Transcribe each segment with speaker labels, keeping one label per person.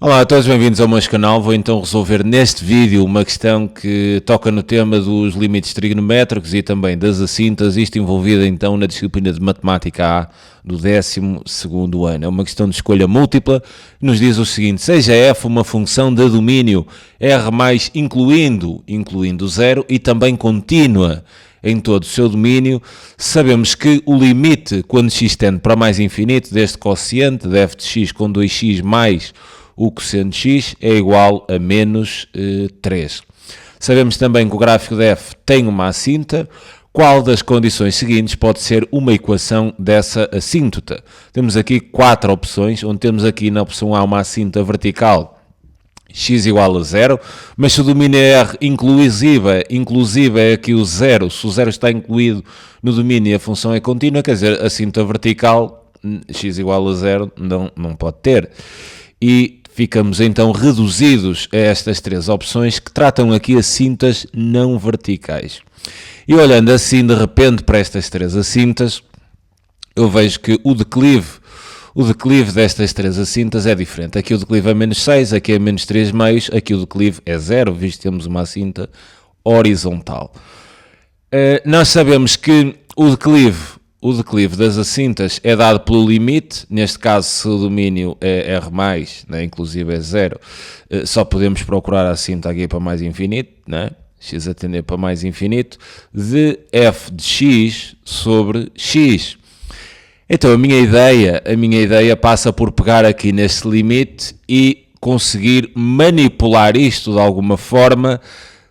Speaker 1: Olá a todos, bem-vindos ao meu canal. Vou então resolver neste vídeo uma questão que toca no tema dos limites trigonométricos e também das assintas, isto envolvido então na disciplina de Matemática A do 12º ano. É uma questão de escolha múltipla, que nos diz o seguinte: seja f uma função de domínio R mais incluindo zero e também contínua em todo o seu domínio, sabemos que o limite, quando x tende para mais infinito, deste quociente de f de x com 2x mais o cosseno de x é igual a menos 3. Sabemos também que o gráfico de f tem uma assínta. Qual das condições seguintes pode ser uma equação dessa assíntota? Temos aqui 4 opções, onde temos aqui na opção A uma assínta vertical, x igual a 0, mas se o domínio é R inclusive é aqui o 0, se o 0 está incluído no domínio e a função é contínua, quer dizer, a assínta vertical, x igual a 0, não pode ter. E ficamos então reduzidos a estas 3 opções que tratam aqui assintas não verticais. E olhando assim de repente para estas 3 assintas, eu vejo que o declive destas 3 assintas é diferente. Aqui o declive é menos 6, aqui é menos 3 meios, aqui o declive é 0, visto que temos uma assinta horizontal. Nós sabemos que o declive das assintas é dado pelo limite, neste caso se o domínio é R+, né, inclusive é 0, só podemos procurar a assinta aqui para mais infinito, né, x a tender para mais infinito, de f de x sobre x. Então a minha ideia passa por pegar aqui neste limite e conseguir manipular isto de alguma forma,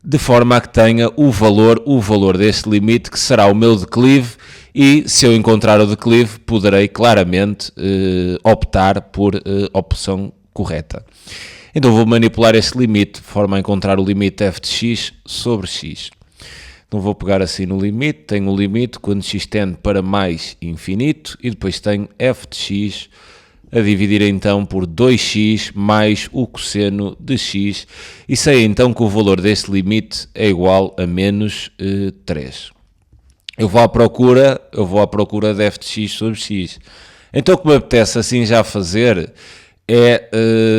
Speaker 1: de forma a que tenha o valor deste limite, que será o meu declive, e se eu encontrar o declive, poderei claramente optar por opção correta. Então vou manipular este limite, de forma a encontrar o limite f de x sobre x. Então vou pegar assim no limite, tenho o limite quando x tende para mais infinito, e depois tenho f de x a dividir então por 2x mais o cosseno de x, e sei então que o valor deste limite é igual a menos 3. Eu vou à procura de f de x sobre x. Então o que me apetece assim já fazer é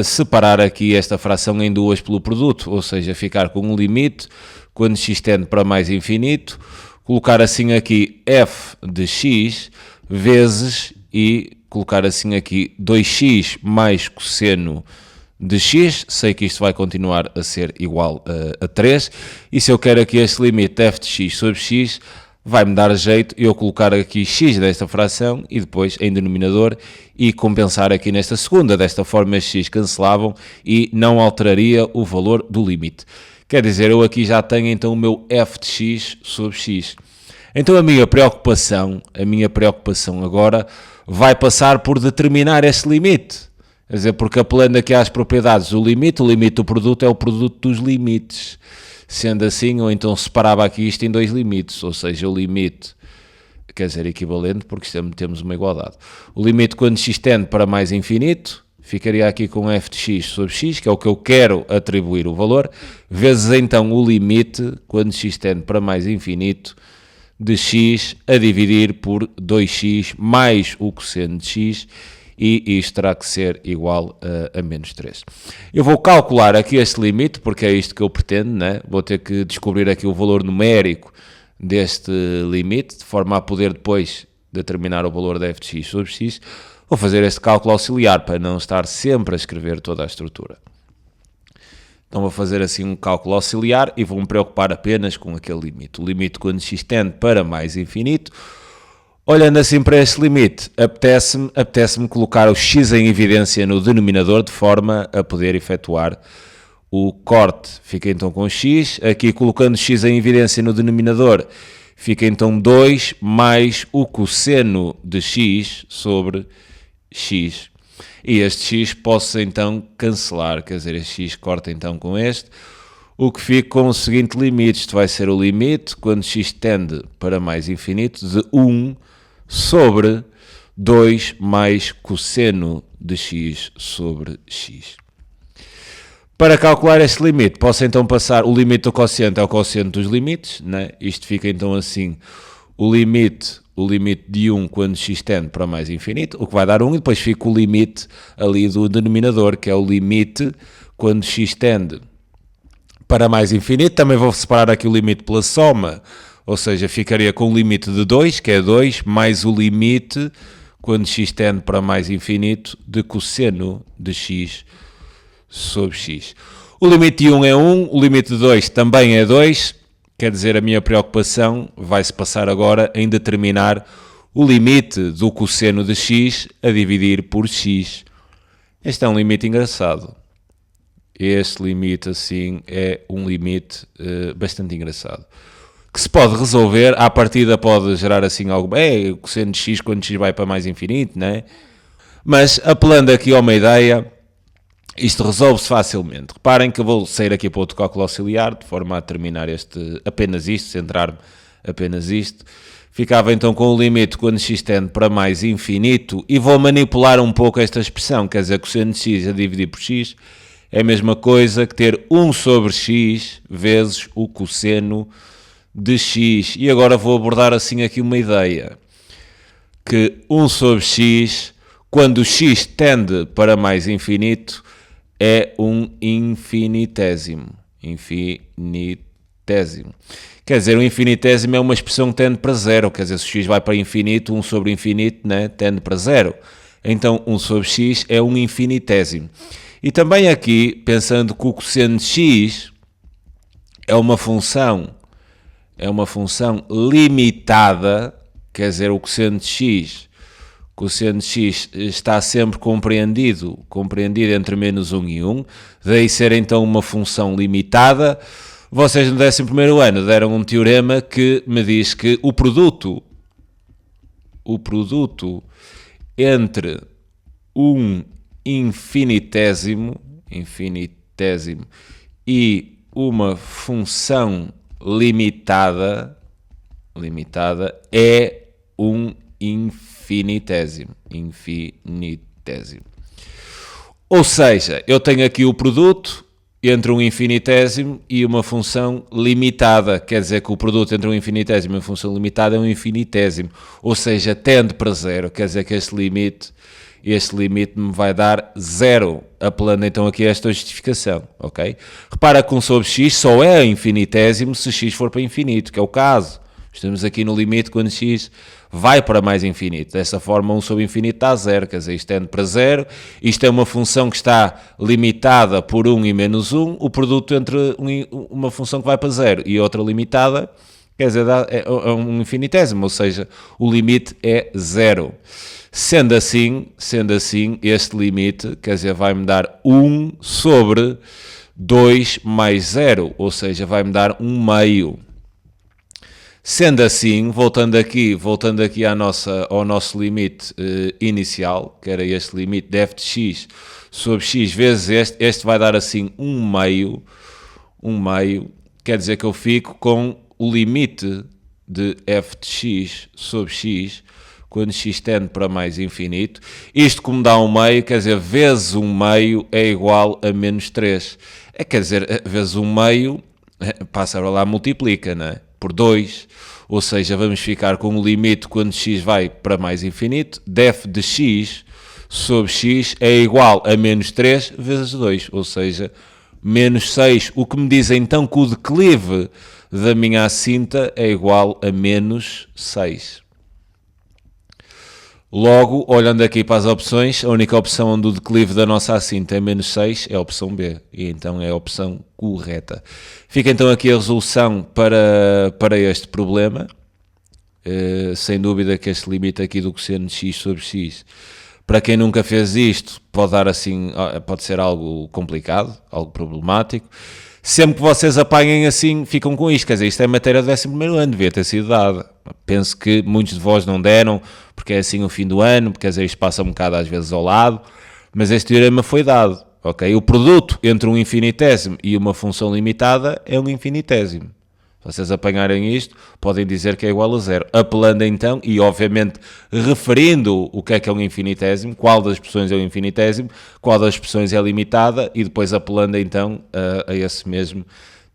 Speaker 1: separar aqui esta fração em duas pelo produto, ou seja, ficar com um limite quando x tende para mais infinito, colocar assim aqui f de x vezes e colocar assim aqui 2x mais cosseno de x, sei que isto vai continuar a ser igual a 3, e se eu quero aqui este limite f de x sobre x, vai-me dar jeito eu colocar aqui x desta fração e depois em denominador e compensar aqui nesta segunda. Desta forma estes x cancelavam e não alteraria o valor do limite. Quer dizer, eu aqui já tenho então o meu f de x sobre x. Então a minha preocupação agora vai passar por determinar este limite. Quer dizer, porque apelando aqui às propriedades do limite, o limite do produto é o produto dos limites. Sendo assim, ou então separava aqui isto em 2 limites, ou seja, o limite, quer dizer, equivalente, porque temos uma igualdade. O limite quando x tende para mais infinito, ficaria aqui com f de x sobre x, que é o que eu quero atribuir o valor, vezes então o limite quando x tende para mais infinito, de x a dividir por 2x mais o cosseno de x, e isto terá que ser igual a menos 3. Eu vou calcular aqui este limite, porque é isto que eu pretendo, né? Vou ter que descobrir aqui o valor numérico deste limite, de forma a poder depois determinar o valor da f de x sobre x. Vou fazer este cálculo auxiliar, para não estar sempre a escrever toda a estrutura. Então vou fazer assim um cálculo auxiliar e vou-me preocupar apenas com aquele limite. O limite quando x tende para mais infinito. Olhando assim para este limite, apetece-me colocar o x em evidência no denominador, de forma a poder efetuar o corte. Fica então com x, aqui colocando x em evidência no denominador, fica então 2 mais o cosseno de x sobre x. E este x posso então cancelar, quer dizer, este x corta então com este, o que fica com o seguinte limite. Isto vai ser o limite, quando x tende para mais infinito, de 1 sobre 2 mais cosseno de x sobre x. Para calcular este limite, posso então passar, o limite do quociente é o quociente dos limites, né? Isto fica então assim, o limite o limite de 1 quando x tende para mais infinito, o que vai dar 1, e depois fica o limite ali do denominador, que é o limite quando x tende para mais infinito. Também vou separar aqui o limite pela soma, ou seja, ficaria com o limite de 2, que é 2, mais o limite quando x tende para mais infinito de cosseno de x sobre x. O limite de 1 é 1, o limite de 2 também é 2, quer dizer, a minha preocupação vai-se passar agora em determinar o limite do cosseno de x a dividir por x. Este é um limite engraçado. Este limite, assim, é um limite bastante engraçado. Que se pode resolver, à partida pode gerar assim algo, o cosseno de x quando x vai para mais infinito, não é? Mas, apelando aqui a uma ideia, isto resolve-se facilmente. Reparem que eu vou sair aqui para outro cálculo auxiliar, de forma a terminar apenas isto, centrar-me apenas isto. Ficava então com o limite quando x tende para mais infinito, e vou manipular um pouco esta expressão, quer dizer, cosseno de x a dividir por x é a mesma coisa que ter 1 sobre x vezes o cosseno de x. E agora vou abordar assim aqui uma ideia, que 1 sobre x, quando x tende para mais infinito, é um infinitésimo. Infinitésimo. Quer dizer, o infinitésimo é uma expressão que tende para zero. Quer dizer, se x vai para infinito, 1 sobre infinito, né, tende para zero. Então, 1 sobre x é um infinitésimo. E também aqui, pensando que o cosseno de x é uma função limitada, quer dizer, o cosseno de x está sempre compreendido entre menos 1 e 1, daí ser então uma função limitada. Vocês no 11º ano deram um teorema que me diz que o produto entre um infinitésimo e uma função limitada é um infinitésimo. Ou seja, eu tenho aqui o produto entre um infinitésimo e uma função limitada. Quer dizer que o produto entre um infinitésimo e uma função limitada é um infinitésimo. Ou seja, tende para zero. Quer dizer que este limite me vai dar zero, apelando então aqui a esta justificação, ok? Repara que 1 sobre x só é infinitésimo se x for para infinito, que é o caso. Estamos aqui no limite quando x vai para mais infinito. Dessa forma, 1 sobre infinito dá zero, quer dizer, isto tende para zero. Isto é uma função que está limitada por 1 e menos 1. O produto entre uma função que vai para zero e outra limitada, quer dizer, é um infinitésimo, ou seja, o limite é zero. Sendo assim, este limite, quer dizer, vai-me dar 1 sobre 2 mais 0, ou seja, vai-me dar 1 meio. Sendo assim, voltando aqui ao nosso limite inicial, que era este limite de f de x sobre x vezes este vai dar assim 1 meio, quer dizer que eu fico com o limite de f de x sobre x, quando x tende para mais infinito. Isto como dá 1 meio, quer dizer, vezes 1 meio é igual a menos 3. Quer dizer, vezes 1 meio, passa para lá, multiplica, não é? Por 2. Ou seja, vamos ficar com o limite quando x vai para mais infinito, de f de x sobre x é igual a menos 3 vezes 2. Ou seja, menos 6. O que me diz então que o declive da minha assinta é igual a menos 6. Logo, olhando aqui para as opções, a única opção onde o declive da nossa assinta é menos 6 é a opção B, e então é a opção correta. Fica então aqui a resolução para este problema. Sem dúvida que este limite aqui do cosseno de x sobre x, para quem nunca fez isto, pode ser algo complicado, algo problemático. Sempre que vocês apanhem assim, ficam com isto. Quer dizer, isto é matéria do 11º ano, devia ter sido dada. Penso que muitos de vós não deram, porque é assim o fim do ano, porque isto passa um bocado às vezes ao lado, mas este teorema foi dado, ok? O produto entre um infinitésimo e uma função limitada é um infinitésimo. Se vocês apanharem isto, podem dizer que é igual a zero. Apelando então, e obviamente referindo o que é um infinitésimo, qual das expressões é o infinitésimo, qual das expressões é limitada, e depois apelando então a esse mesmo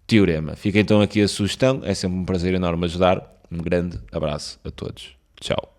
Speaker 1: teorema. Fica então aqui a sugestão, é sempre um prazer enorme ajudar. Um grande abraço a todos. Tchau.